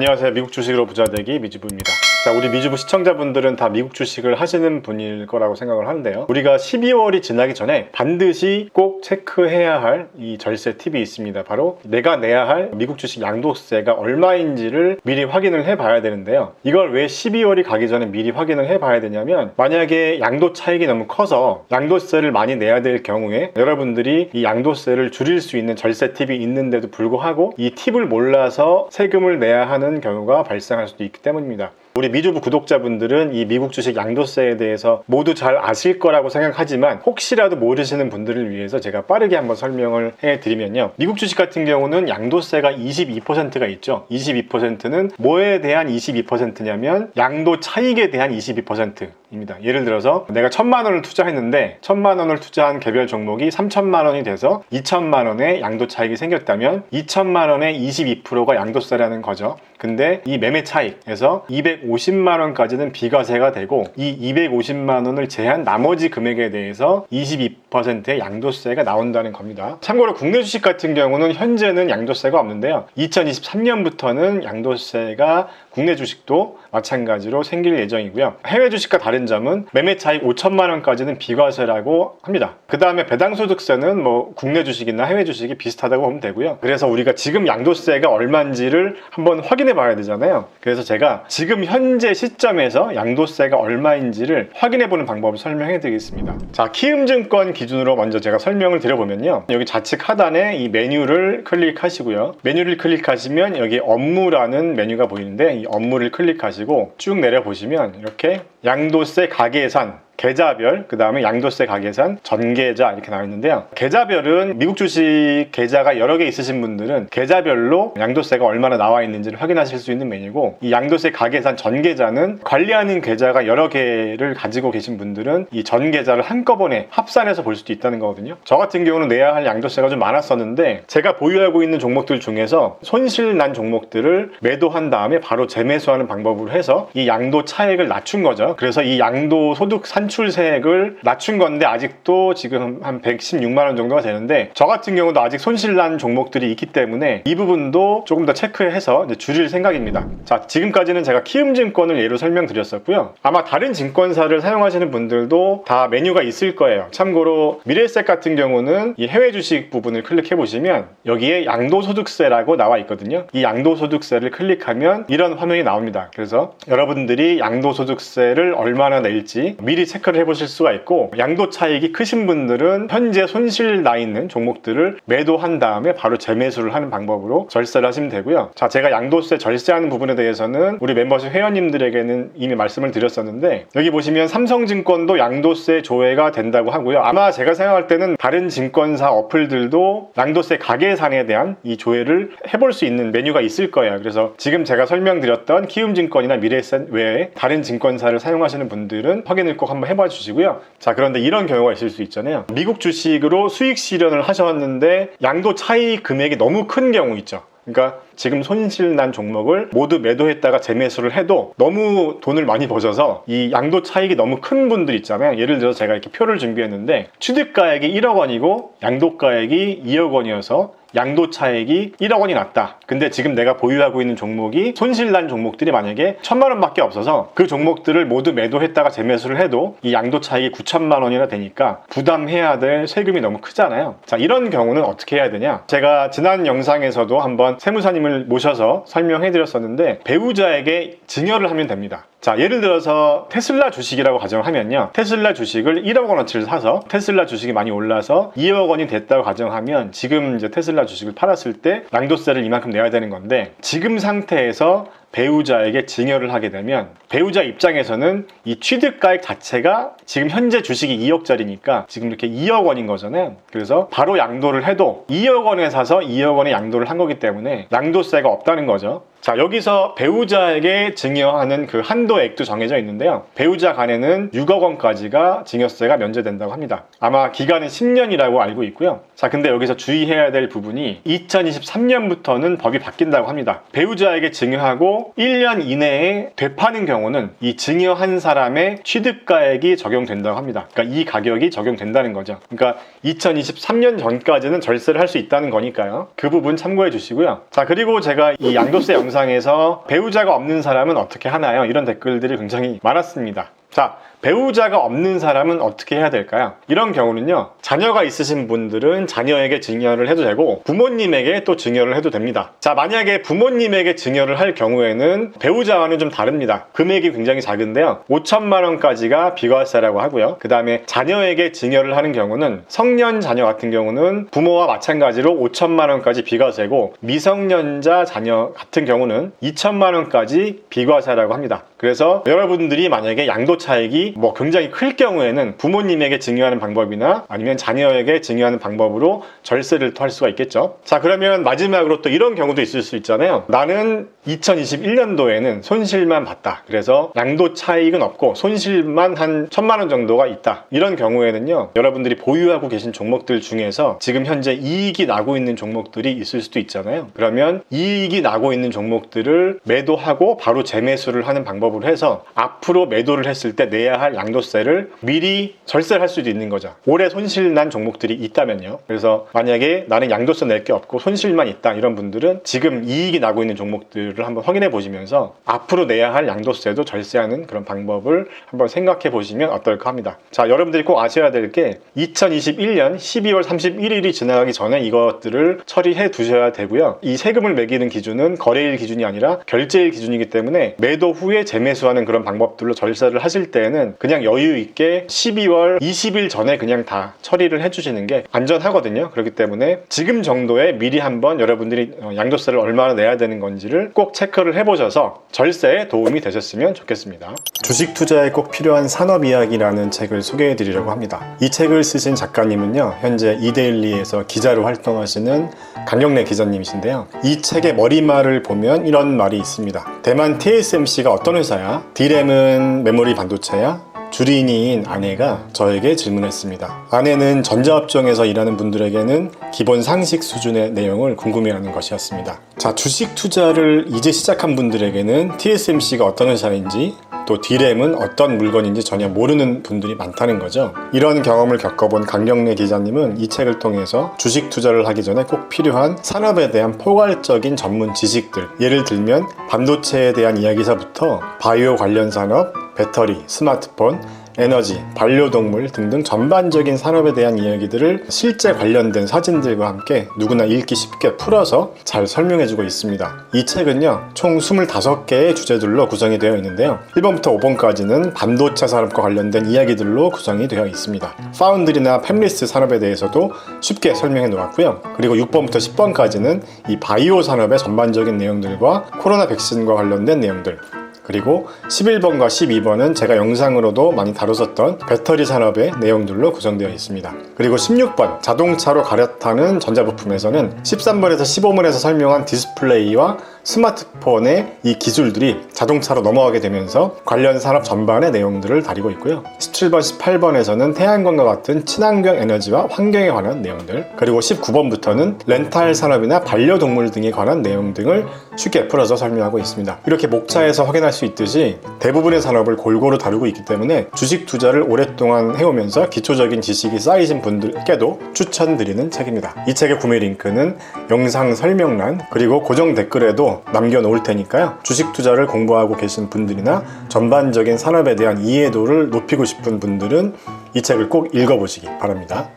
안녕하세요. 미국 주식으로 부자되기 미주부입니다. 자, 우리 미주부 시청자분들은 다 미국 주식을 하시는 분일 거라고 생각을 하는데요. 우리가 12월이 지나기 전에 반드시 꼭 체크해야 할 이 절세 팁이 있습니다. 바로 내가 내야 할 미국 주식 양도세가 얼마인지를 미리 확인을 해봐야 되는데요. 이걸 왜 12월이 가기 전에 미리 확인을 해봐야 되냐면, 만약에 양도 차익이 너무 커서 양도세를 많이 내야 될 경우에 여러분들이 이 양도세를 줄일 수 있는 절세 팁이 있는데도 불구하고 이 팁을 몰라서 세금을 내야 하는 경우가 발생할 수도 있기 때문입니다. 우리 미주부 구독자분들은 이 미국 주식 양도세에 대해서 모두 잘 아실 거라고 생각하지만, 혹시라도 모르시는 분들을 위해서 제가 빠르게 한번 설명을 해드리면요. 미국 주식 같은 경우는 양도세가 22%가 있죠. 22%는 뭐에 대한 22%냐면 양도 차익에 대한 22%입니다. 예를 들어서 내가 1,000만 원을 투자했는데 1,000만 원을 투자한 개별 종목이 3,000만 원이 돼서 2,000만 원의 양도 차익이 생겼다면 2,000만 원의 22%가 양도세라는 거죠. 근데 이 매매 차익에서 250만 원까지는 비과세가 되고, 이 250만 원을 제한 나머지 금액에 대해서 22%의 양도세가 나온다는 겁니다. 참고로 국내 주식 같은 경우는 현재는 양도세가 없는데요. 2023년부터는 양도세가 국내 주식도 마찬가지로 생길 예정이고요. 해외 주식과 다른 점은 매매 차익 5천만 원까지는 비과세라고 합니다. 그 다음에 배당소득세는 뭐 국내 주식이나 해외 주식이 비슷하다고 보면 되고요. 그래서 우리가 지금 양도세가 얼마인지를 한번 확인해 봐야 되잖아요. 그래서 제가 지금 현재 시점에서 양도세가 얼마인지를 확인해 보는 방법을 설명해 드리겠습니다. 자, 키움증권 기준으로 먼저 제가 설명을 드려보면요. 여기 좌측 하단에 이 메뉴를 클릭하시고요. 메뉴를 클릭하시면 여기 업무라는 메뉴가 보이는데, 이 업무를 클릭하시고 쭉 내려보시면 이렇게 양도세 가계산, 계좌별, 그 다음에 양도세 가계산, 전계좌 이렇게 나와 있는데요. 계좌별은 미국 주식 계좌가 여러 개 있으신 분들은 계좌별로 양도세가 얼마나 나와 있는지를 확인하실 수 있는 메뉴고, 이 양도세 가계산 전계좌는 관리하는 계좌가 여러 개를 가지고 계신 분들은 이 전계좌를 한꺼번에 합산해서 볼 수도 있다는 거거든요. 저 같은 경우는 내야 할 양도세가 좀 많았었는데, 제가 보유하고 있는 종목들 중에서 손실 난 종목들을 매도한 다음에 바로 재매수하는 방법으로 해서 이 양도 차익을 낮춘 거죠. 그래서 이 양도 소득 산출세액을 낮춘 건데 아직도 지금 한 116만 원 정도가 되는데, 저 같은 경우도 아직 손실난 종목들이 있기 때문에 이 부분도 조금 더 체크해서 이제 줄일 생각입니다. 자, 지금까지는 제가 키움증권을 예로 설명드렸었고요. 아마 다른 증권사를 사용하시는 분들도 다 메뉴가 있을 거예요. 참고로 미래에셋 같은 경우는 이 해외 주식 부분을 클릭해 보시면 여기에 양도소득세라고 나와 있거든요. 이 양도소득세를 클릭하면 이런 화면이 나옵니다. 그래서 여러분들이 양도소득세를 얼마나 낼지 미리 체크를 해보실 수가 있고, 양도 차익이 크신 분들은 현재 손실 나 있는 종목들을 매도한 다음에 바로 재매수를 하는 방법으로 절세를 하시면 되고요. 자, 제가 양도세 절세하는 부분에 대해서는 우리 멤버십 회원님들에게는 이미 말씀을 드렸었는데, 여기 보시면 삼성증권도 양도세 조회가 된다고 하고요. 아마 제가 생각할 때는 다른 증권사 어플들도 양도세 가계산에 대한 이 조회를 해볼 수 있는 메뉴가 있을 거예요. 그래서 지금 제가 설명드렸던 키움증권이나 미래에셋 외에 다른 증권사를 사용하시는 분들은 확인을 꼭 한번 해봐 주시고요. 자, 그런데 이런 경우가 있을 수 있잖아요. 미국 주식으로 수익 실현을 하셨는데 양도 차익 금액이 너무 큰 경우 있죠. 그러니까 지금 손실 난 종목을 모두 매도했다가 재매수를 해도 너무 돈을 많이 버셔서 이 양도 차익이 너무 큰 분들 있잖아요. 예를 들어서 제가 이렇게 표를 준비했는데 취득가액이 1억 원이고 양도가액이 2억 원이어서 양도 차익이 1억 원이 났다. 근데 지금 내가 보유하고 있는 종목이 손실난 종목들이 만약에 1,000만 원밖에 없어서 그 종목들을 모두 매도했다가 재매수를 해도 이 양도 차익이 9천만 원이나 되니까 부담해야 될 세금이 너무 크잖아요. 자, 이런 경우는 어떻게 해야 되냐? 제가 지난 영상에서도 한번 세무사님을 모셔서 설명해 드렸었는데, 배우자에게 증여를 하면 됩니다. 자, 예를 들어서 테슬라 주식이라고 가정하면요. 테슬라 주식을 1억 원어치를 사서 테슬라 주식이 많이 올라서 2억 원이 됐다고 가정하면, 지금 이제 테슬라 주식을 팔았을 때 양도세를 이만큼 내야 되는 건데, 지금 상태에서 배우자에게 증여를 하게 되면 배우자 입장에서는 이 취득가액 자체가 지금 현재 주식이 2억짜리니까 지금 이렇게 2억 원인 거잖아요. 그래서 바로 양도를 해도 2억 원에 사서 2억 원에 양도를 한 거기 때문에 양도세가 없다는 거죠. 자, 여기서 배우자에게 증여하는 그 한도액도 정해져 있는데요. 배우자 간에는 6억 원까지가 증여세가 면제된다고 합니다. 아마 기간은 10년이라고 알고 있고요. 자, 근데 여기서 주의해야 될 부분이 2023년부터는 법이 바뀐다고 합니다. 배우자에게 증여하고 1년 이내에 되파는 경우는 이 증여한 사람의 취득가액이 적용된다고 합니다. 그러니까 이 가격이 적용된다는 거죠. 그러니까 2023년 전까지는 절세를 할 수 있다는 거니까요. 그 부분 참고해 주시고요. 자, 그리고 제가 이 양도세 영상에서 배우자가 없는 사람은 어떻게 하나요? 이런 댓글들이 굉장히 많았습니다. 자, 배우자가 없는 사람은 어떻게 해야 될까요? 이런 경우는요, 자녀가 있으신 분들은 자녀에게 증여를 해도 되고 부모님에게 또 증여를 해도 됩니다. 자, 만약에 부모님에게 증여를 할 경우에는 배우자와는 좀 다릅니다. 금액이 굉장히 작은데요, 5천만 원까지가 비과세라고 하고요. 그 다음에 자녀에게 증여를 하는 경우는, 성년 자녀 같은 경우는 부모와 마찬가지로 5천만 원까지 비과세고, 미성년자 자녀 같은 경우는 2천만 원까지 비과세라고 합니다. 그래서 여러분들이 만약에 양도 차익이 굉장히 클 경우에는 부모님에게 증여하는 방법이나 아니면 자녀에게 증여하는 방법으로 절세를 할 수가 있겠죠. 자, 그러면 마지막으로 또 이런 경우도 있을 수 있잖아요. 나는 2021년도에는 손실만 봤다. 그래서 양도 차익은 없고 손실만 한 1,000만 원 정도가 있다. 이런 경우에는요, 여러분들이 보유하고 계신 종목들 중에서 지금 현재 이익이 나고 있는 종목들이 있을 수도 있잖아요. 그러면 이익이 나고 있는 종목들을 매도하고 바로 재매수를 하는 방법으로 해서 앞으로 매도를 했을 때 내야 할 양도세를 미리 절세를 할 수도 있는 거죠. 올해 손실 난 종목들이 있다면요. 그래서 만약에 나는 양도세 낼 게 없고 손실만 있다, 이런 분들은 지금 이익이 나고 있는 종목들을 한번 확인해 보시면서 앞으로 내야 할 양도세도 절세하는 그런 방법을 한번 생각해 보시면 어떨까 합니다. 자, 여러분들이 꼭 아셔야 될 게 2021년 12월 31일이 지나가기 전에 이것들을 처리해 두셔야 되고요. 이 세금을 매기는 기준은 거래일 기준이 아니라 결제일 기준이기 때문에 매도 후에 재매수하는 그런 방법들로 절세를 하실 때에는 그냥 여유 있게 12월 20일 전에 그냥 다 처리를 해주시는 게 안전하거든요. 그렇기 때문에 지금 정도에 미리 한번 여러분들이 양도세를 얼마나 내야 되는 건지를 꼭 체크를 해보셔서 절세에 도움이 되셨으면 좋겠습니다. 주식 투자에 꼭 필요한 산업 이야기라는 책을 소개해 드리려고 합니다. 이 책을 쓰신 작가님은요, 현재 이데일리에서 기자로 활동하시는 강영래 기자님이신데요. 이 책의 머리말을 보면 이런 말이 있습니다. 대만 TSMC가 어떤 회사야? D램은 메모리 반도체야? 주린이인 아내가 저에게 질문했습니다. 아내는 전자업종에서 일하는 분들에게는 기본 상식 수준의 내용을 궁금해하는 것이었습니다. 자, 주식 투자를 이제 시작한 분들에게는 TSMC가 어떤 회사인지, 또 D램은 어떤 물건인지 전혀 모르는 분들이 많다는 거죠. 이런 경험을 겪어본 강영래 기자님은 이 책을 통해서 주식 투자를 하기 전에 꼭 필요한 산업에 대한 포괄적인 전문 지식들, 예를 들면 반도체에 대한 이야기서부터 바이오 관련 산업, 배터리, 스마트폰, 에너지, 반려동물 등등 전반적인 산업에 대한 이야기들을 실제 관련된 사진들과 함께 누구나 읽기 쉽게 풀어서 잘 설명해주고 있습니다. 이 책은요, 총 25개의 주제들로 구성이 되어 있는데요, 1번부터 5번까지는 반도체 산업과 관련된 이야기들로 구성이 되어 있습니다. 파운드리나 팹리스 산업에 대해서도 쉽게 설명해 놓았고요. 그리고 6번부터 10번까지는 이 바이오 산업의 전반적인 내용들과 코로나 백신과 관련된 내용들, 그리고 11번과 12번은 제가 영상으로도 많이 다뤘었던 배터리 산업의 내용들로 구성되어 있습니다. 그리고 16번 자동차로 갈아타는 전자부품에서는 13번에서 15번에서 설명한 디스플레이와 스마트폰의 이 기술들이 자동차로 넘어가게 되면서 관련 산업 전반의 내용들을 다루고 있고요. 17번, 18번에서는 태양광과 같은 친환경 에너지와 환경에 관한 내용들, 그리고 19번부터는 렌탈 산업이나 반려동물 등에 관한 내용 등을 쉽게 풀어서 설명하고 있습니다. 이렇게 목차에서 확인할 수 있듯이 대부분의 산업을 골고루 다루고 있기 때문에 주식 투자를 오랫동안 해오면서 기초적인 지식이 쌓이신 분들께도 추천드리는 책입니다. 이 책의 구매 링크는 영상 설명란 그리고 고정 댓글에도 남겨놓을 테니까요, 주식 투자를 공부하고 계신 분들이나 전반적인 산업에 대한 이해도를 높이고 싶은 분들은 이 책을 꼭 읽어보시기 바랍니다.